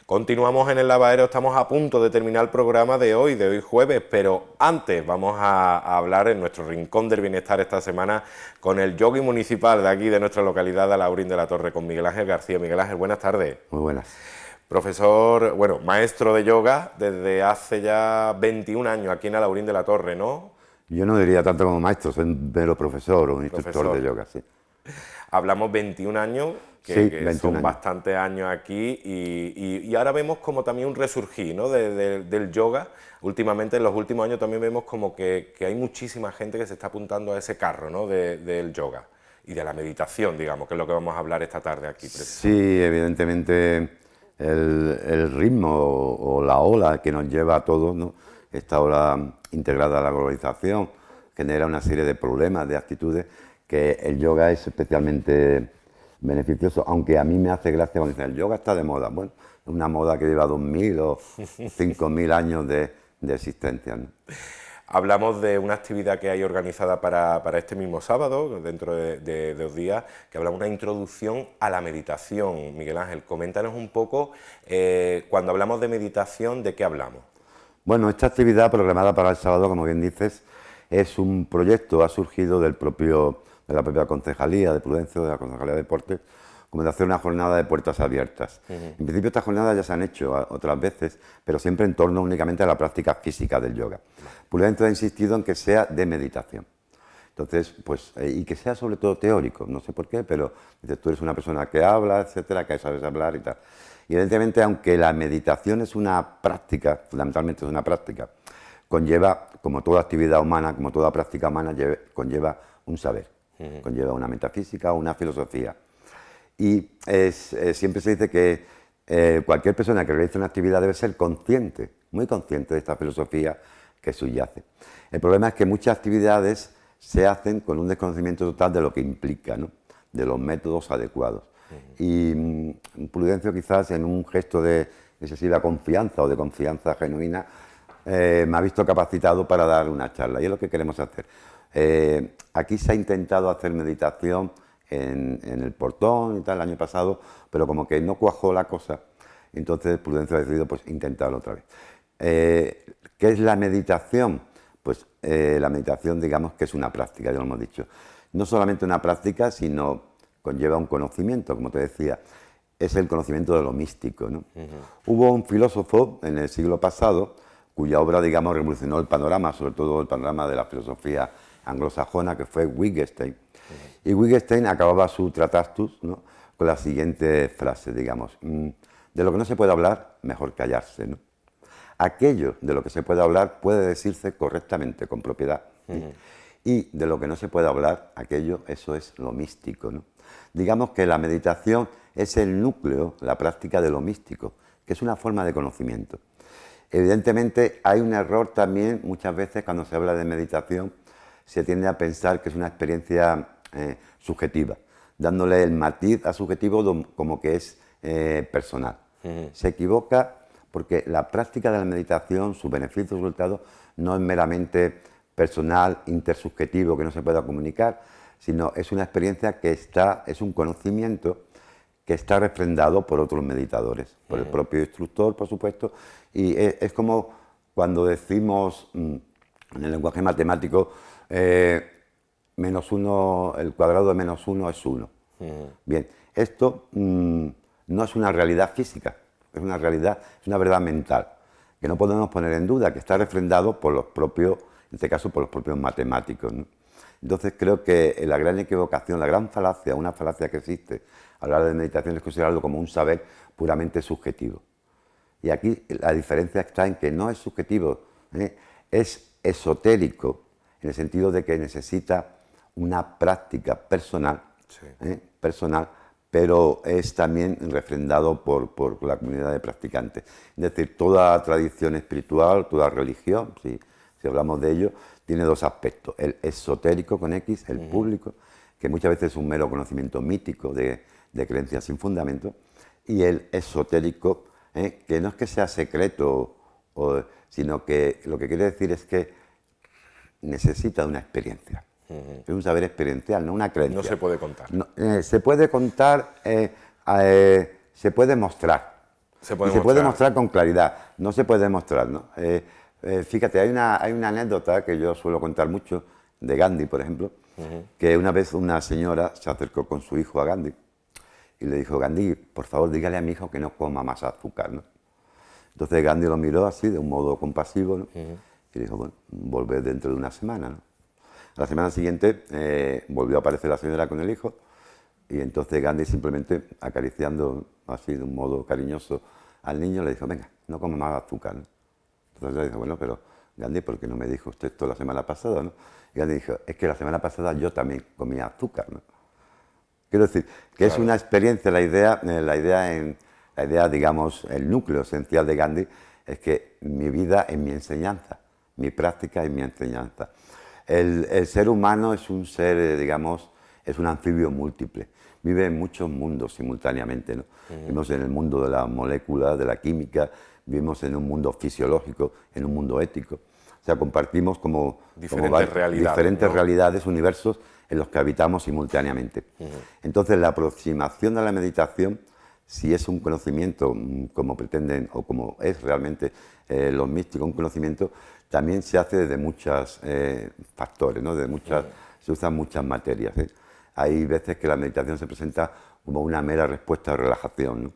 Continuamos en el lavadero, estamos a punto de terminar el programa de hoy jueves, pero antes vamos a hablar en nuestro Rincón del Bienestar esta semana con el yogui municipal de aquí, de nuestra localidad, de Alhaurín de la Torre, con Miguel Ángel García. Miguel Ángel, buenas tardes. Muy buenas. Profesor, bueno, maestro de yoga desde hace ya 21 años aquí en Alhaurín de la Torre, ¿no? Yo no diría tanto como maestro, soy un mero profesor o un instructor de yoga, sí. Hablamos 21 años, Sí, que 21 son años. bastantes años aquí, y ahora vemos como también un resurgir, ¿no?, del yoga. Últimamente, en los últimos años también vemos como que hay muchísima gente que se está apuntando a ese carro, ¿no?, del yoga y de la meditación, digamos, que es lo que vamos a hablar esta tarde aquí. Sí, evidentemente el ritmo o la ola que nos lleva a todos, ¿no?, esta ola integrada a la globalización, genera una serie de problemas, de actitudes, que el yoga es especialmente beneficioso, aunque a mí me hace gracia cuando dicen el yoga está de moda. Bueno, es una moda que lleva 2000 o 5000 años de existencia, ¿no? Hablamos de una actividad que hay organizada para este mismo sábado, dentro de 2 días, que hablamos de una introducción a la meditación. Miguel Ángel, coméntanos un poco, cuando hablamos de meditación, ¿de qué hablamos? Bueno, esta actividad programada para el sábado, como bien dices, es un proyecto, ha surgido de la propia Concejalía de Prudencio, de la Concejalía de Deportes, como de hacer una jornada de puertas abiertas. En principio estas jornadas ya se han hecho otras veces, pero siempre en torno únicamente a la práctica física del yoga. Prudencio ha insistido en que sea de meditación. Entonces, pues, y que sea sobre todo teórico, no sé por qué, pero dices, tú eres una persona que habla, etcétera, que sabes hablar y tal. Y evidentemente, aunque la meditación es una práctica, fundamentalmente es una práctica, conlleva, como toda actividad humana, como toda práctica humana, conlleva un saber, conlleva una metafísica o una filosofía. Y siempre se dice que cualquier persona que realice una actividad debe ser consciente, muy consciente de esta filosofía que subyace. El problema es que muchas actividades se hacen con un desconocimiento total de lo que implica, ¿no?, de los métodos adecuados. Y Prudencio, quizás en un gesto de excesiva confianza o de confianza genuina, me ha visto capacitado para dar una charla, y es lo que queremos hacer. Aquí se ha intentado hacer meditación en el Portón y tal el año pasado, pero como que no cuajó la cosa, entonces Prudencio ha decidido pues intentarlo otra vez. ¿Qué es la meditación? Pues la meditación, digamos que es una práctica, ya lo hemos dicho. No solamente una práctica, sino conlleva un conocimiento, como te decía, es el conocimiento de lo místico, ¿no? Hubo un filósofo en el siglo pasado cuya obra, digamos, revolucionó el panorama, sobre todo el panorama de la filosofía anglosajona, que fue Wittgenstein. Y Wittgenstein acababa su Tractatus, ¿no?, con la siguiente frase, digamos, de lo que no se puede hablar, mejor callarse, ¿no? Aquello de lo que se puede hablar puede decirse correctamente, con propiedad. Y de lo que no se puede hablar, eso es lo místico, ¿no? Digamos que la meditación es el núcleo, la práctica de lo místico, que es una forma de conocimiento. Evidentemente hay un error también, muchas veces cuando se habla de meditación, se tiende a pensar que es una experiencia subjetiva, dándole el matiz a subjetivo como que es personal. Se equivoca porque la práctica de la meditación, su beneficio, su resultado, no es meramente personal, intersubjetivo, que no se pueda comunicar, sino es una experiencia es un conocimiento que está refrendado por otros meditadores, por el propio instructor, por supuesto, y es como cuando decimos en el lenguaje matemático, -1, el cuadrado de -1 es 1. Bien, esto no es una realidad física, es una verdad mental, que no podemos poner en duda, que está refrendado por los propios, en este caso por los propios matemáticos, ¿no? Entonces creo que la gran equivocación, la gran falacia, una falacia que existe al hablar de meditación es considerarlo como un saber puramente subjetivo. Y aquí la diferencia está en que no es subjetivo, es esotérico, en el sentido de que necesita una práctica personal, personal, pero es también refrendado por la comunidad de practicantes. Es decir, toda tradición espiritual, toda religión, si hablamos de ello, tiene dos aspectos. El esotérico con X, el público, que muchas veces es un mero conocimiento mítico de creencias sin fundamento, y el esotérico, que no es que sea secreto, sino que lo que quiere decir es que necesita de una experiencia. Es un saber experiencial, no una creencia. No se puede contar. No, se puede contar, se puede mostrar, Se y puede se puede mostrar. mostrar con claridad, no se puede demostrar, ¿no? Fíjate, hay una anécdota que yo suelo contar mucho, de Gandhi, por ejemplo, que una vez una señora se acercó con su hijo a Gandhi y le dijo: Gandhi, por favor, dígale a mi hijo que no coma más azúcar, ¿no? Entonces Gandhi lo miró así, de un modo compasivo, ¿no? Y dijo: bueno, volver dentro de una semana, ¿no? A la semana siguiente volvió a aparecer la señora con el hijo, y entonces Gandhi, simplemente acariciando así de un modo cariñoso al niño, le dijo: venga, no coma más azúcar, ¿no? Entonces le dijo: bueno, pero Gandhi, ¿por qué no me dijo usted esto la semana pasada, no? Y Gandhi dijo: es que la semana pasada yo también comía azúcar, ¿no? Quiero decir, que es una experiencia, la idea, digamos, el núcleo esencial de Gandhi es que mi vida es mi enseñanza, mi práctica es mi enseñanza. El ser humano es un ser, digamos, es un anfibio múltiple, vive en muchos mundos simultáneamente, ¿no? Vivimos en el mundo de la molécula, de la química, vivimos en un mundo fisiológico, en un mundo ético. O sea, compartimos como Diferentes realidades, diferentes ¿no? realidades, universos en los que habitamos simultáneamente. Entonces, la aproximación a la meditación, si es un conocimiento como pretenden o como es realmente los místicos, un conocimiento, también se hace desde muchos factores, ¿no? Se usan muchas materias, ¿eh? Hay veces que la meditación se presenta como una mera respuesta de relajación, ¿no?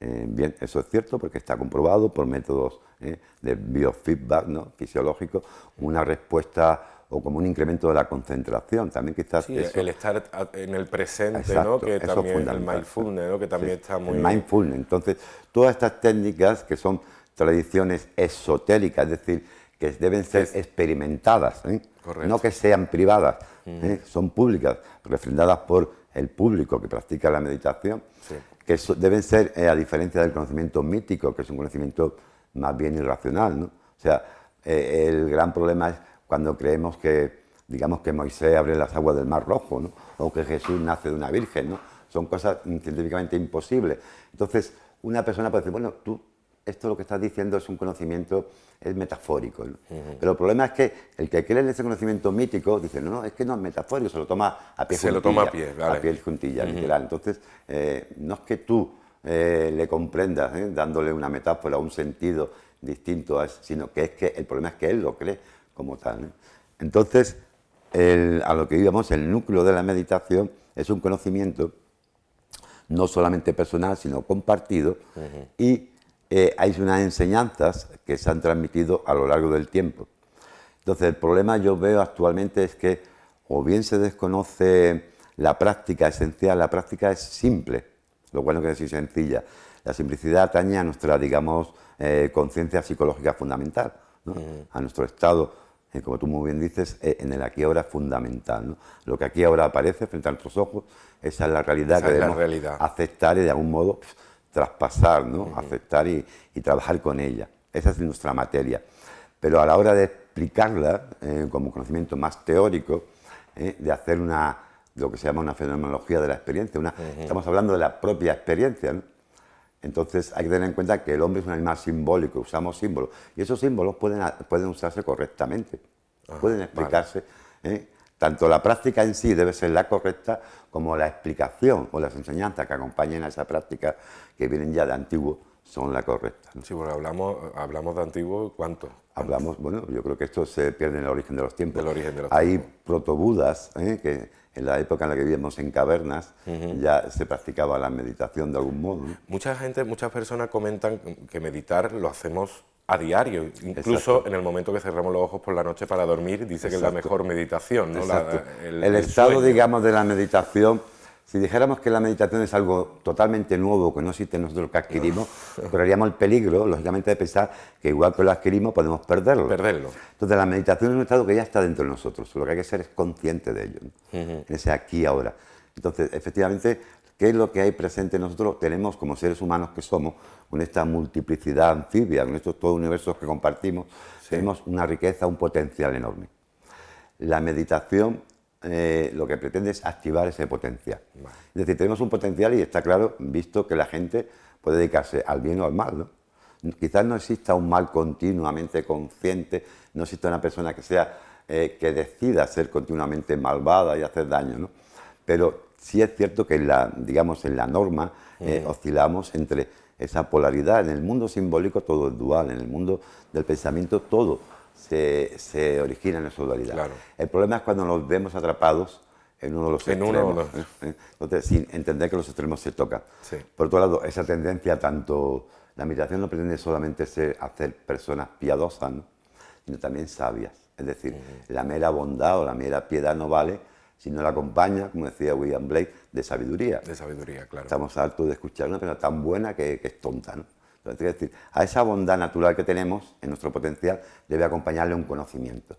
Bien, eso es cierto porque está comprobado por métodos de biofeedback, ¿no? Fisiológico, una respuesta o como un incremento de la concentración. También quizás Sí, eso, el estar en el presente, exacto, ¿no? Que eso es también el fundamental. mindfulness, ¿no? Que también Sí, está muy... el mindfulness. Entonces, todas estas técnicas que son tradiciones esotéricas, es decir, que deben ser experimentadas, Correcto. no que sean privadas, son públicas, refrendadas por el público que practica la meditación, que deben ser, a diferencia del conocimiento mítico, que es un conocimiento más bien irracional, ¿no? O sea, el gran problema es cuando creemos que, digamos, que Moisés abre las aguas del Mar Rojo, ¿no? O que Jesús nace de una virgen, ¿no? Son cosas científicamente imposibles. Entonces, una persona puede decir: bueno, tú, esto lo que estás diciendo es un conocimiento, es metafórico, ¿no? Pero el problema es que el que cree en ese conocimiento mítico dice: no, es que no es metafórico, se lo toma a pie Se juntilla. lo toma a pie, vale. A pie juntilla, literal. Entonces, no es que tú le comprendas, dándole una metáfora, un sentido distinto, sino que es que el problema es que él lo cree como tal, ¿no? Entonces, a lo que íbamos, el núcleo de la meditación es un conocimiento no solamente personal, sino compartido, y hay unas enseñanzas que se han transmitido a lo largo del tiempo. Entonces, el problema yo veo actualmente es que o bien se desconoce la práctica esencial, la práctica es simple, lo bueno que es así sencilla. La simplicidad atañe a nuestra, digamos, conciencia psicológica fundamental, ¿no? A nuestro estado, como tú muy bien dices, en el aquí y ahora fundamental, ¿no? Lo que aquí y ahora aparece frente a nuestros ojos, esa es la realidad Esa que es la debemos realidad. aceptar y de algún modo traspasar, ¿no? Aceptar y trabajar con ella. Esa es nuestra materia. Pero a la hora de explicarla como conocimiento más teórico, de hacer lo que se llama una fenomenología de la experiencia, estamos hablando de la propia experiencia, ¿no? Entonces hay que tener en cuenta que el hombre es un animal simbólico, usamos símbolos, y esos símbolos pueden usarse correctamente, pueden explicarse. Tanto la práctica en sí debe ser la correcta, como la explicación o las enseñanzas que acompañen a esa práctica, que vienen ya de antiguo, son la correcta, ¿no? Sí, porque hablamos de antiguo, ¿cuánto? Hablamos, bueno, yo creo que esto se pierde en el origen de los tiempos. Del origen de los Hay tiempos. protobudas, que en la época en la que vivíamos en cavernas, ya se practicaba la meditación de algún modo, ¿no? Muchas personas comentan que meditar lo hacemos a diario, incluso Exacto. en el momento que cerramos los ojos por la noche para dormir, dice que es la Exacto. mejor meditación, ¿no? Exacto. El estado, sueño. digamos, de la meditación, si dijéramos que la meditación es algo totalmente nuevo, que no existe en nosotros, que adquirimos, correríamos el peligro, lógicamente, de pensar que igual que lo adquirimos podemos perderlo. Entonces, la meditación es un estado que ya está dentro de nosotros, lo que hay que ser es consciente de ello, ¿no? En ese aquí y ahora. Entonces, efectivamente, ¿qué es lo que hay presente en nosotros? Tenemos, como seres humanos que somos, con esta multiplicidad anfibia, con estos todos universos que compartimos, tenemos una riqueza, un potencial enorme. La meditación lo que pretende es activar ese potencial. Vale. Es decir, tenemos un potencial y está claro, visto que la gente puede dedicarse al bien o al mal, ¿no? Quizás no exista un mal continuamente consciente, no exista una persona que sea que decida ser continuamente malvada y hacer daño, ¿no? Pero sí es cierto que digamos, en la norma oscilamos entre esa polaridad. En el mundo simbólico todo es dual, en el mundo del pensamiento todo se origina en esa dualidad. Claro. El problema es cuando nos vemos atrapados en uno de los extremos. Entonces, sin entender que los extremos se tocan. Sí. Por otro lado, esa tendencia, tanto la meditación no pretende solamente hacer personas piadosas, ¿no?, sino también sabias. Es decir, la mera bondad o la mera piedad no vale si no la acompaña, como decía William Blake, de sabiduría. De sabiduría, claro. Estamos hartos de escuchar una persona tan buena que es tonta, ¿no? Entonces, es decir, a esa bondad natural que tenemos en nuestro potencial debe acompañarle un conocimiento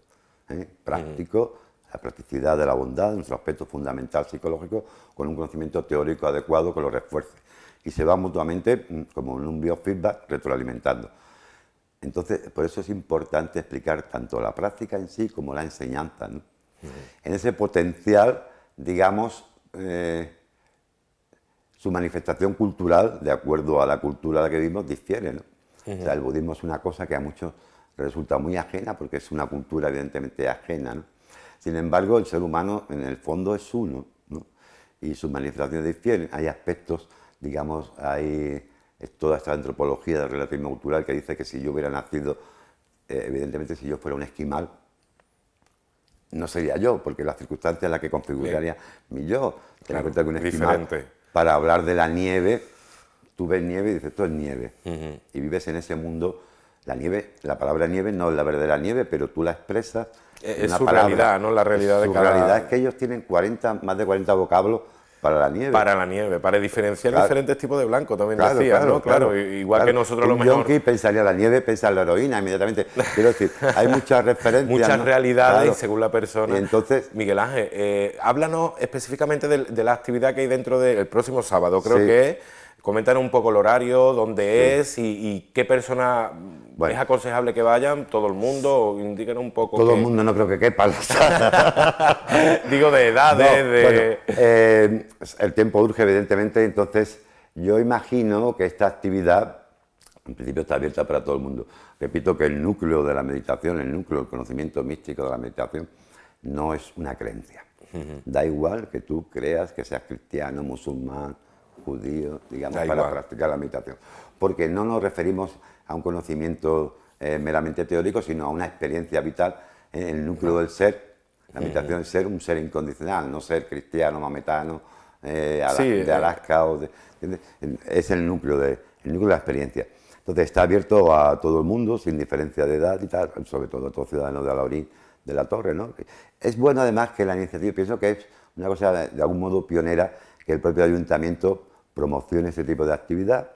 práctico, la practicidad de la bondad, nuestro aspecto fundamental psicológico, con un conocimiento teórico adecuado que lo refuerce. Y se va mutuamente, como en un biofeedback, retroalimentando. Entonces, por eso es importante explicar tanto la práctica en sí como la enseñanza, ¿no? En ese potencial, digamos, su manifestación cultural, de acuerdo a la cultura a la que vivimos, difiere, ¿no? O sea, el budismo es una cosa que a muchos resulta muy ajena, porque es una cultura evidentemente ajena, ¿no? Sin embargo, el ser humano en el fondo es uno, ¿no? Y sus manifestaciones difieren. Hay aspectos, digamos, es toda esta antropología del relativismo cultural que dice que si yo hubiera nacido, evidentemente si yo fuera un esquimal, no sería yo, porque las circunstancias en las que configuraría mi yo. Ten en cuenta que un esquimal, para hablar de la nieve, tú ves nieve y dices, esto es nieve. Y vives en ese mundo. La nieve, la palabra nieve no es la verdadera nieve, pero tú la expresas. Es su realidad, ¿no? La realidad de cada... Su realidad es que ellos tienen más de 40 vocablos para la nieve. Para la nieve, para diferenciar diferentes tipos de blanco, también decías, ¿no? Claro, igual que nosotros a lo mejor... Un yonki pensaría la nieve, pensa en la heroína inmediatamente. Quiero decir, hay muchas referencias. Muchas realidades, claro. Y según la persona. Y entonces, Miguel Ángel, háblanos específicamente de la actividad que hay dentro del próximo sábado, creo que es. Coméntanos un poco el horario, dónde es y qué persona es aconsejable que vayan, todo el mundo, o indíquenos un poco. Todo el mundo no creo que quepa. Digo, de edades, el tiempo urge, evidentemente, entonces yo imagino que esta actividad, en principio, está abierta para todo el mundo. Repito que el núcleo de la meditación, el núcleo del conocimiento místico de la meditación, no es una creencia. Da igual que tú creas que seas cristiano, musulmán, judío, digamos, para practicar la meditación. Porque no nos referimos a un conocimiento meramente teórico, sino a una experiencia vital en el núcleo del ser. La meditación es ser un ser incondicional, no ser cristiano, maometano, de Alaska. Es el núcleo de la experiencia. Entonces está abierto a todo el mundo, sin diferencia de edad y tal, sobre todo a todo ciudadano de Alaurín de la Torre, ¿no? Es bueno además que la iniciativa, pienso que es una cosa de algún modo pionera, que el propio ayuntamiento promocione ese tipo de actividad,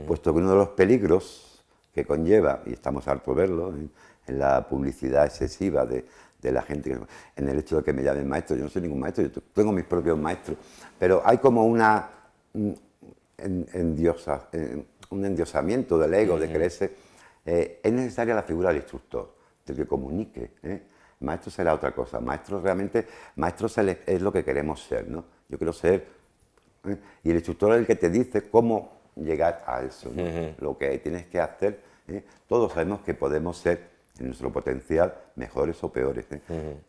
puesto que uno de los peligros que conlleva, y estamos hartos de verlo, en la publicidad excesiva de la gente, en el hecho de que me llamen maestro. Yo no soy ningún maestro, yo tengo mis propios maestros, pero hay como un endiosamiento del ego, de creerse. Es necesaria la figura del instructor, del que comunique. Maestro será otra cosa. Maestro es lo que queremos ser, ¿no? Yo quiero ser... Y el instructor es el que te dice cómo llegar a eso, ¿no? Lo que tienes que hacer. Todos sabemos que podemos ser, en nuestro potencial, mejores o peores.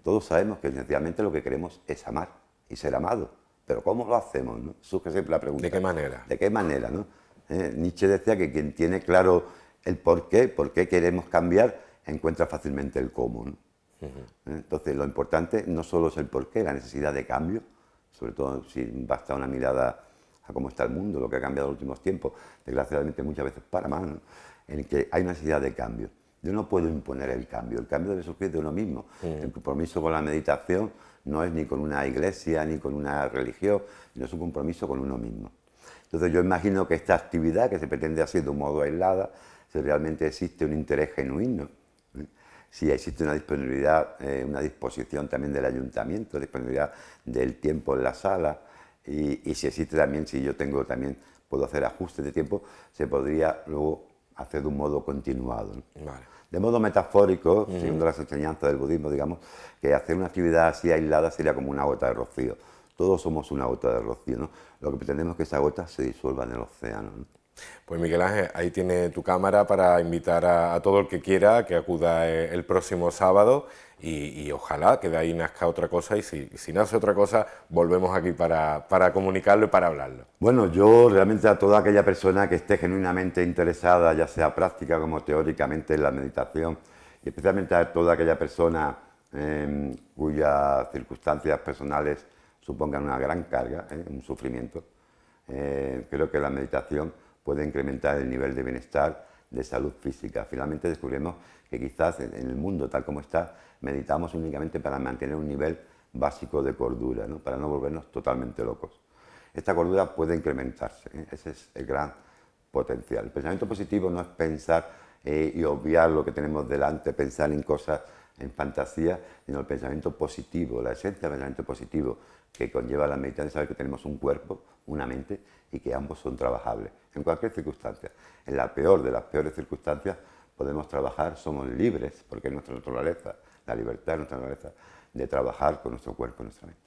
Todos sabemos que esencialmente lo que queremos es amar y ser amados. Pero ¿cómo lo hacemos, no? Surge siempre la pregunta. ¿De qué manera? ¿De qué manera, no? Nietzsche decía que quien tiene claro el por qué queremos cambiar, encuentra fácilmente el cómo, ¿no? Entonces, lo importante no solo es el porqué, la necesidad de cambio, sobre todo si basta una mirada a cómo está el mundo, lo que ha cambiado en los últimos tiempos, desgraciadamente muchas veces para mal, ¿no? En que hay una necesidad de cambio. Yo no puedo imponer el cambio debe surgir de uno mismo. El compromiso con la meditación no es ni con una iglesia ni con una religión, sino es un compromiso con uno mismo. Entonces yo imagino que esta actividad, que se pretende hacer de un modo aislada, si realmente existe un interés genuino, si existe una disponibilidad, una disposición también del ayuntamiento, disponibilidad del tiempo en la sala, y si existe también, si yo puedo hacer ajustes de tiempo, se podría luego hacer de un modo continuado, ¿no? De modo metafórico, siguiendo las enseñanzas del budismo, digamos, que hacer una actividad así aislada sería como una gota de rocío. Todos somos una gota de rocío, ¿no? Lo que pretendemos es que esa gota se disuelva en el océano, ¿no? Pues Miguel Ángel, ahí tiene tu cámara para invitar a todo el que quiera que acuda el próximo sábado y ojalá que de ahí nazca otra cosa y si nace otra cosa volvemos aquí para comunicarlo y para hablarlo. Bueno, yo realmente a toda aquella persona que esté genuinamente interesada, ya sea práctica como teóricamente en la meditación, y especialmente a toda aquella persona cuyas circunstancias personales supongan una gran carga, un sufrimiento, creo que la meditación puede incrementar el nivel de bienestar, de salud física. Finalmente descubrimos que quizás en el mundo tal como está, meditamos únicamente para mantener un nivel básico de cordura, ¿no? Para no volvernos totalmente locos. Esta cordura puede incrementarse, ese es el gran potencial. El pensamiento positivo no es pensar y obviar lo que tenemos delante, pensar en cosas, en fantasía, sino el pensamiento positivo, la esencia del pensamiento positivo que conlleva la meditación, saber que tenemos un cuerpo, una mente y que ambos son trabajables en cualquier circunstancia. En la peor de las peores circunstancias podemos trabajar, somos libres, porque es nuestra naturaleza, la libertad es nuestra naturaleza, de trabajar con nuestro cuerpo y nuestra mente.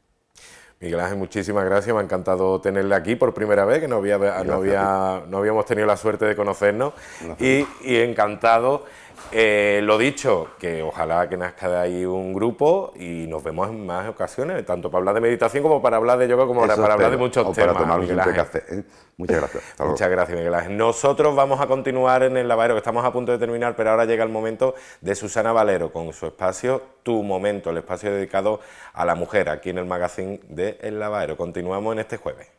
Miguel Ángel, muchísimas gracias, me ha encantado tenerle aquí por primera vez, que no habíamos tenido la suerte de conocernos y encantado, lo dicho, que ojalá que nazca de ahí un grupo y nos vemos en más ocasiones, tanto para hablar de meditación como para hablar de yoga, como para hablar de muchos temas. Para tomar Miguel un Ángel. café. Muchas gracias. Muchas gracias, Miguel Ángel. Nosotros vamos a continuar en el lavadero, que estamos a punto de terminar, pero ahora llega el momento de Susana Valero con su espacio Tu Momento, el espacio dedicado a la mujer aquí en el magazine de El Lavadero. Continuamos en este jueves.